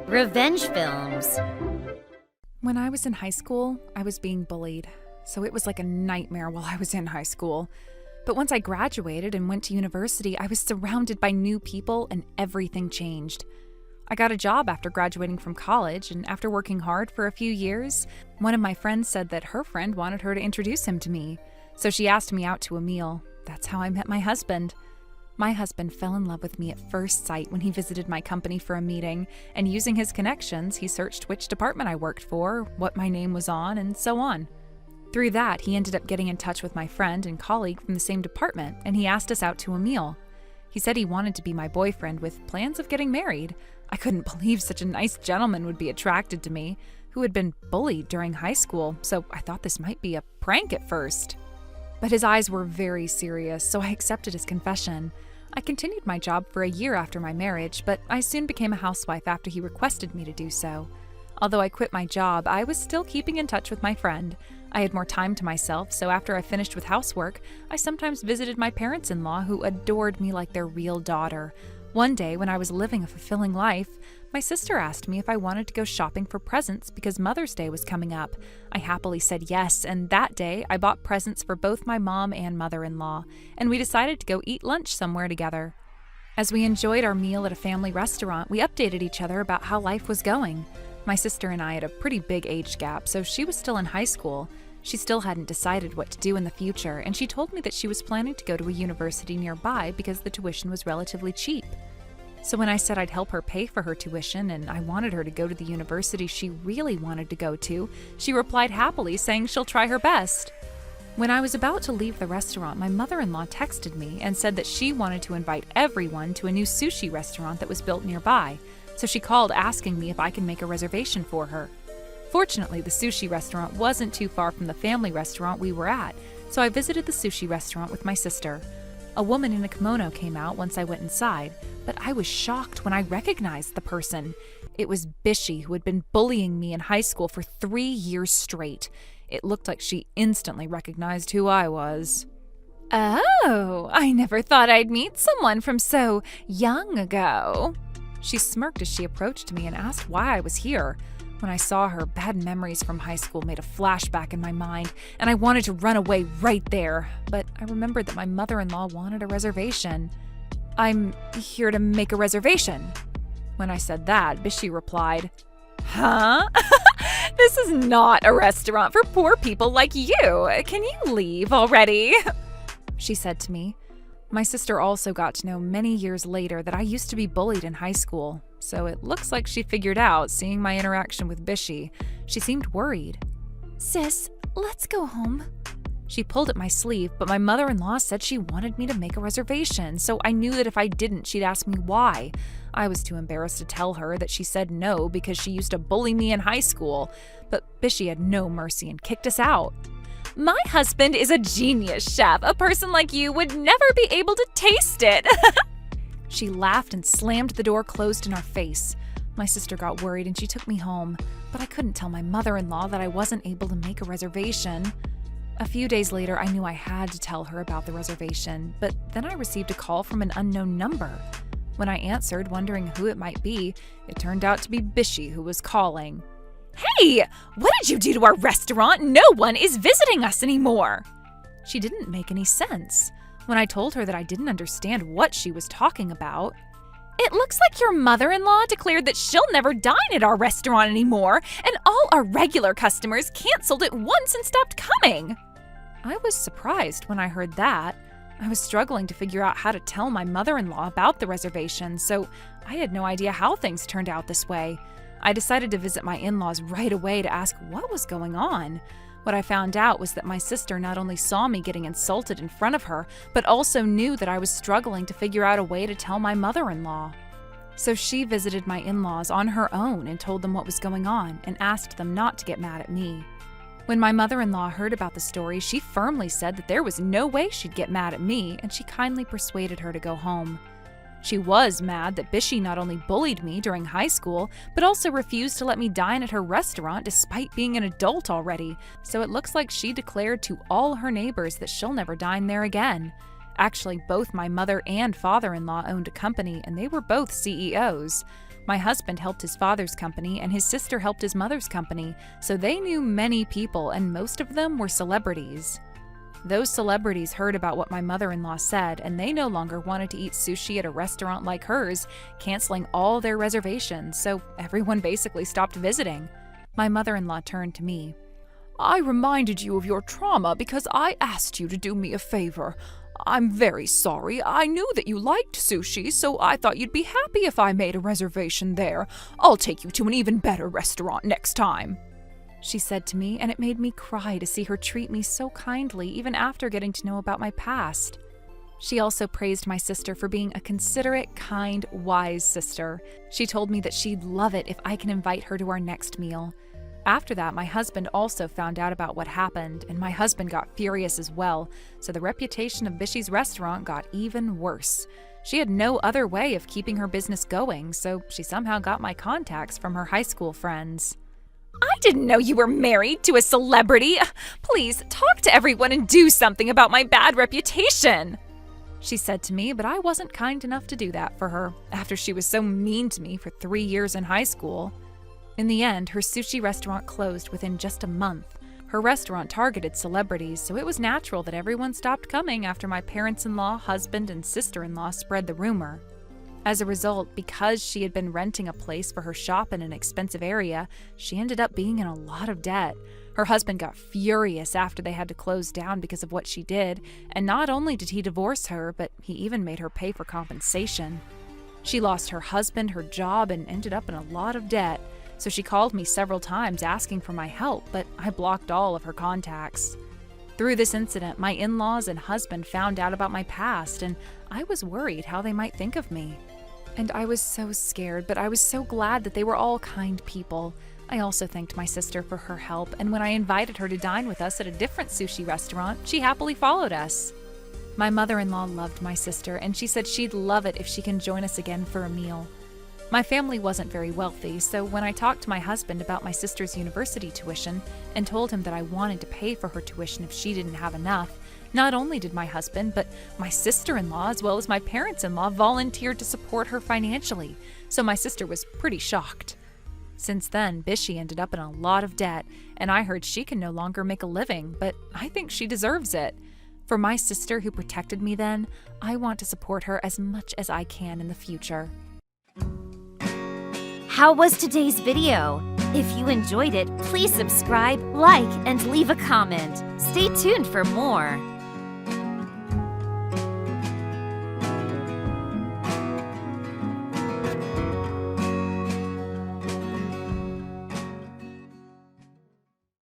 Revenge films. When I was in high school, I was being bullied, so it was like a nightmare while I was in high school. But once I graduated and went to university, I was surrounded by new people and everything changed. I got a job after graduating from college, and after working hard for a few years, one of my friends said that her friend wanted her to introduce him to me. So she asked me out to a meal. That's how I met my husband. My husband fell in love with me at first sight when he visited my company for a meeting, and using his connections, he searched which department I worked for, what my name was on, and so on. Through that, he ended up getting in touch with my friend and colleague from the same department, and he asked us out to a meal. He said he wanted to be my boyfriend with plans of getting married. I couldn't believe such a nice gentleman would be attracted to me, who had been bullied during high school, so I thought this might be a prank at first. But his eyes were very serious, so I accepted his confession. I continued my job for a year after my marriage, but I soon became a housewife after he requested me to do so. Although I quit my job, I was still keeping in touch with my friend. I had more time to myself, so after I finished with housework, I sometimes visited my parents-in-law who adored me like their real daughter. One day, when I was living a fulfilling life, my sister asked me if I wanted to go shopping for presents because Mother's Day was coming up. I happily said yes, and that day I bought presents for both my mom and mother-in-law, and we decided to go eat lunch somewhere together. As we enjoyed our meal at a family restaurant, we updated each other about how life was going. My sister and I had a pretty big age gap, so she was still in high school. She still hadn't decided what to do in the future, and she told me that she was planning to go to a university nearby because the tuition was relatively cheap. So when I said I'd help her pay for her tuition and I wanted her to go to the university she really wanted to go to, she replied happily, saying she'll try her best. When I was about to leave the restaurant, my mother-in-law texted me and said that she wanted to invite everyone to a new sushi restaurant that was built nearby, so she called asking me if I can make a reservation for her. Fortunately, the sushi restaurant wasn't too far from the family restaurant we were at, so I visited the sushi restaurant with my sister. A woman in a kimono came out once I went inside, but I was shocked when I recognized the person. It was Bishi, who had been bullying me in high school for 3 years straight. It looked like she instantly recognized who I was. "Oh, I never thought I'd meet someone from so young ago." She smirked as she approached me and asked why I was here. When I saw her, bad memories from high school made a flashback in my mind, and I wanted to run away right there. But I remembered that my mother-in-law wanted a reservation. "I'm here to make a reservation." When I said that, Bishi replied, "Huh? This is not a restaurant for poor people like you. Can you leave already?" she said to me. My sister also got to know many years later that I used to be bullied in high school, so it looks like she figured out seeing my interaction with Bishi. She seemed worried. "Sis, let's go home." She pulled at my sleeve, but my mother-in-law said she wanted me to make a reservation, so I knew that if I didn't, she'd ask me why. I was too embarrassed to tell her that she said no because she used to bully me in high school, but Bishi had no mercy and kicked us out. "My husband is a genius chef. A person like you would never be able to taste it." She laughed and slammed the door closed in our face. My sister got worried and she took me home, but I couldn't tell my mother-in-law that I wasn't able to make a reservation. A few days later, I knew I had to tell her about the reservation, but then I received a call from an unknown number. When I answered, wondering who it might be, it turned out to be Bishi who was calling. "Hey, what did you do to our restaurant? No one is visiting us anymore." She didn't make any sense. When I told her that I didn't understand what she was talking about, "It looks like your mother-in-law declared that she'll never dine at our restaurant anymore, and all our regular customers canceled it once and stopped coming." I was surprised when I heard that. I was struggling to figure out how to tell my mother-in-law about the reservation, so I had no idea how things turned out this way. I decided to visit my in-laws right away to ask what was going on. What I found out was that my sister not only saw me getting insulted in front of her, but also knew that I was struggling to figure out a way to tell my mother-in-law. So she visited my in-laws on her own and told them what was going on and asked them not to get mad at me. When my mother-in-law heard about the story, she firmly said that there was no way she'd get mad at me, and she kindly persuaded her to go home. She was mad that Bishi not only bullied me during high school, but also refused to let me dine at her restaurant despite being an adult already, so it looks like she declared to all her neighbors that she'll never dine there again. Actually, both my mother and father-in-law owned a company, and they were both CEOs. My husband helped his father's company, and his sister helped his mother's company, so they knew many people, and most of them were celebrities. Those celebrities heard about what my mother-in-law said, and they no longer wanted to eat sushi at a restaurant like hers, canceling all their reservations, so everyone basically stopped visiting. My mother-in-law turned to me. I reminded you of your trauma because I asked you to do me a favor. I'm very sorry. I knew that you liked sushi, so I thought you'd be happy if I made a reservation there. I'll take you to an even better restaurant next time, she said to me, and it made me cry to see her treat me so kindly even after getting to know about my past. She also praised my sister for being a considerate, kind, wise sister. She told me that she'd love it if I can invite her to our next meal. After that, my husband also found out about what happened, and my husband got furious as well, so the reputation of Bishy's restaurant got even worse. She had no other way of keeping her business going, so she somehow got my contacts from her high school friends. I didn't know you were married to a celebrity. Please, talk to everyone and do something about my bad reputation, she said to me, but I wasn't kind enough to do that for her, after she was so mean to me for 3 years in high school. In the end, her sushi restaurant closed within just a month. Her restaurant targeted celebrities, so it was natural that everyone stopped coming after my parents-in-law, husband, and sister-in-law spread the rumor. As a result, because she had been renting a place for her shop in an expensive area, she ended up being in a lot of debt. Her husband got furious after they had to close down because of what she did, and not only did he divorce her, but he even made her pay for compensation. She lost her husband, her job, and ended up in a lot of debt. So she called me several times asking for my help, but I blocked all of her contacts. Through this incident, my in-laws and husband found out about my past, and I was worried how they might think of me. And I was so scared, but I was so glad that they were all kind people. I also thanked my sister for her help, and when I invited her to dine with us at a different sushi restaurant, she happily followed us. My mother-in-law loved my sister, and she said she'd love it if she can join us again for a meal. My family wasn't very wealthy, so when I talked to my husband about my sister's university tuition and told him that I wanted to pay for her tuition if she didn't have enough, not only did my husband, but my sister-in-law as well as my parents-in-law volunteered to support her financially, so my sister was pretty shocked. Since then, Bishy ended up in a lot of debt, and I heard she can no longer make a living, but I think she deserves it. For my sister who protected me then, I want to support her as much as I can in the future. How was today's video? If you enjoyed it, please subscribe, like, and leave a comment. Stay tuned for more.